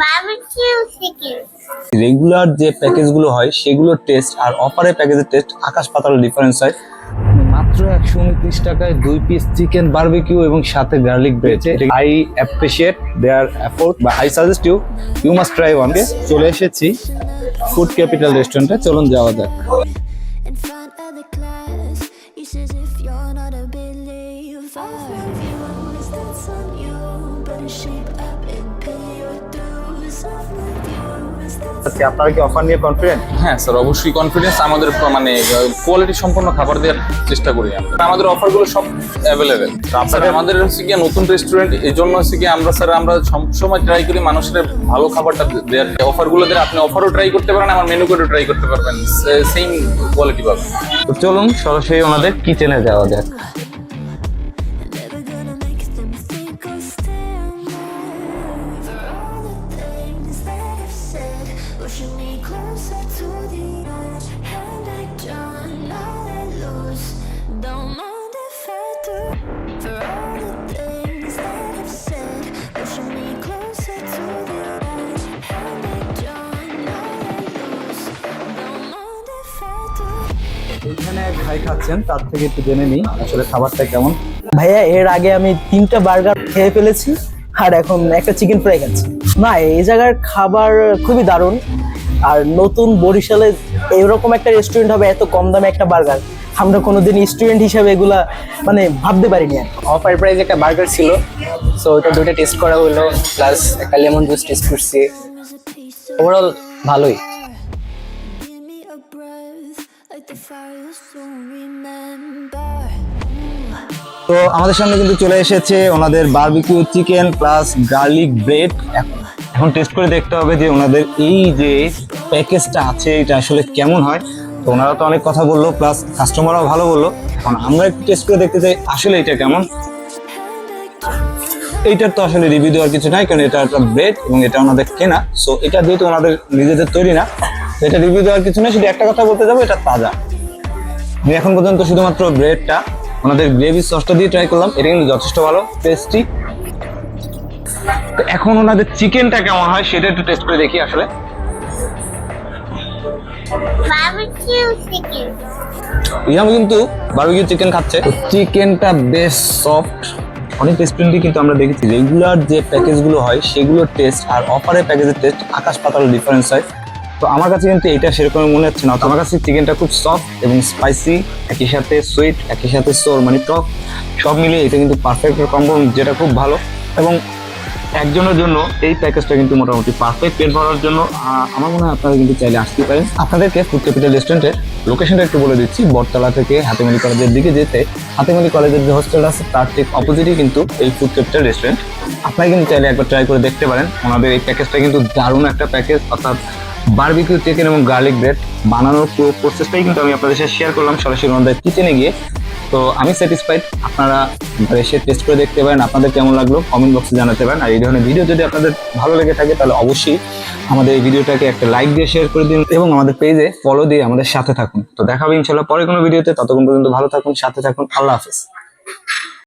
Barbecue chicken. Regular যে প্যাকেজগুলো হয় সেগুলোর টেস্ট আর অফারের প্যাকেজের টেস্ট আকাশ পাতাল ডিফারেন্স হয়। মাত্র 129 টাকায় 2 পিস চিকেন বারবিকিউ এবং সাথে garlic bread. I appreciate their effort বা I suggest you must try one. চলে এসেছি ফুড ক্যাপিটাল রেস্টুরেন্টে, চলুন যাওয়া যাক। In front of the class, you says if you're not a believer, reviews that's on you, better shape up and pay your dues. I've reviews that's আচ্ছা, আপনারা কি offer নিয়ে কনফিডেন্ট? হ্যাঁ স্যার, অবশ্যই কনফিডেন্স। আমাদের মানে কোয়ালিটি সম্পন্ন খাবার দেওয়ার চেষ্টা করি আমরা। আমাদের অফারগুলো সব অ্যাভেলেবেল। আমাদের হচ্ছে গিয়ে নতুন রেস্টুরেন্ট, এই জন্য হচ্ছে গিয়ে আমরা সবসময় ট্রাই করি মানুষের ভালো খাবারটা দেওয়ার। অফারগুলো দিয়ে আপনি অফারও ট্রাই করতে পারেন, আমার মেনু কোডও ট্রাই করতে পারবেন, সেম কোয়ালিটি পাবেন। তো চলুন সরাসরি ওনাদের কিচেনে যাওয়া যাক। never gonna make them think I'll stand there. For all the things that I've said, pushing me closer to the edge, and I don't know let loose. Don't mind if I do. For all the things that I've said, pushing me closer to the edge, and I don't know let loose. Don't mind if I do. এখানে খাই খাচ্ছেন, তার থেকে একটু জেনে নিই আসলে খাবারটা কেমন। ভাইয়া এর আগে আমি 3টা বার্গার খেয়ে ফেলেছি আর এখন একটা চিকেন ফ্রাই খাচ্ছি। না, এই জায়গার খাবার খুবই দারুণ। আর নতুন বরিশালে এরকম একটা রেস্টুরেন্ট হবে, এত কম দামে একটা বার্গার আমরা কোনোদিন স্টুডেন্ট হিসাবে এগুলা মানে ভাবতে পারিনি। অফার প্রাইস একটা বার্গার ছিল, সো ওটা দুটো টেস্ট করা হলো, প্লাস একটা লেমন জুস টেস্ট করছি। ওভারঅল ভালোই। Give me a breath, like the fire so remember. তো আমাদের সামনে কিন্তু চলে এসেছে ওনাদের barbecue chicken plus garlic bread. এখন টেস্ট করে দেখতে হবে যে ওনাদের এই যে প্যাকেজটা আছে এটা আসলে কেমন হয়। তো ওনারা তো অনেক কথা বললো, প্লাস কাস্টমাররাও ভালো বললো। এখন আমরা একটু টেস্ট করে দেখতে চাই আসলে এটা কেমন। এইটার তো আসলে রিভিউ দেওয়ার কিছু নাই, কারণ এটা একটা ব্রেড এবং এটা ওনাদের কেনা। সো এটা যেহেতু ওনাদের নিজেদের তৈরি না, তো এটা রিভিউ দেওয়ার কিছু নেই। শুধু একটা কথা বলতে যাবো, এটা তাজা। আমি এখন পর্যন্ত শুধুমাত্র ব্রেডটা ওনাদের গ্রেভি সসটা দিয়ে ট্রাই করলাম, এটা কিন্তু যথেষ্ট ভালো টেস্টি। তো এখন ওনাদের চিকেনটা কেমন হয় সেটা একটু টেস্ট করে দেখি আসলে। Barbecue chicken. ইয়াম কিন্তু বারবিকিউ চিকেন খাচ্ছে, চিকেনটা বেশ সফট। অনেক রেস্টুরেন্টে কিন্তু আমরা দেখেছি রেগুলার যে প্যাকেজগুলো হয় সেগুলোর টেস্ট আর অফারের প্যাকেজের টেস্ট আকাশ পাতাল ডিফারেন্স হয়। তো আমার কাছে কিন্তু এটা সেরকম মনে হচ্ছে না। আমার কাছে চিকেনটা খুব সফট এবং স্পাইসি, একই সাথে সুইট, একই সাথে সোর মানে টক, সব মিলিয়ে এটা কিন্তু পারফেক্ট কম্বো, যেটা খুব ভালো। এবং একজনের জন্য এই প্যাকেজটা কিন্তু মোটামুটি পারফেক্ট পেট ভরার জন্য। আমার মনে হয় আপনারা কিন্তু চাইলে আসতে পারেন। আপনাদেরকে ফুড ক্যাপিটাল রেস্টুরেন্টের লোকেশনটা একটু বলে দিচ্ছি। বটতলা থেকে হাতিমালি কলেজের দিকে যেতে হাতিমালি কলেজের যে হোস্টেল আছে তার ঠিক অপোজিটই কিন্তু এই ফুড ক্যাপিটাল রেস্টুরেন্ট। আপনারা কিন্তু চাইলে একবার ট্রাই করে দেখতে পারেন। ওনাদের এই প্যাকেজটা কিন্তু দারুণ একটা প্যাকেজ, অর্থাৎ বারবিকিউ চিকেন এবং গার্লিক ব্রেড বানানোর পুরো প্রসেসটাই কিন্তু আমি আপনাদের সাথে শেয়ার করলাম সরাসরি ওনাদের কিচেনে গিয়ে। তো আমি স্যাটিসফাইড। আপনারা এসে টেস্ট করে দেখতে পারেন, আপনাদের কেমন লাগলো কমেন্ট বক্সে জানাতে পারেন। আর এই ধরনের ভিডিও যদি আপনাদের ভালো লেগে থাকে তাহলে অবশ্যই আমাদের এই ভিডিওটাকে একটা লাইক দিয়ে শেয়ার করে দিন এবং আমাদের পেজে ফলো দিয়ে আমাদের সাথে থাকুন। তো দেখা হবে ইনশাল্লাহ পরে কোনো ভিডিওতে। ততক্ষণ পর্যন্ত ভালো থাকুন, সাথে থাকুন। আল্লাহ হাফেজ।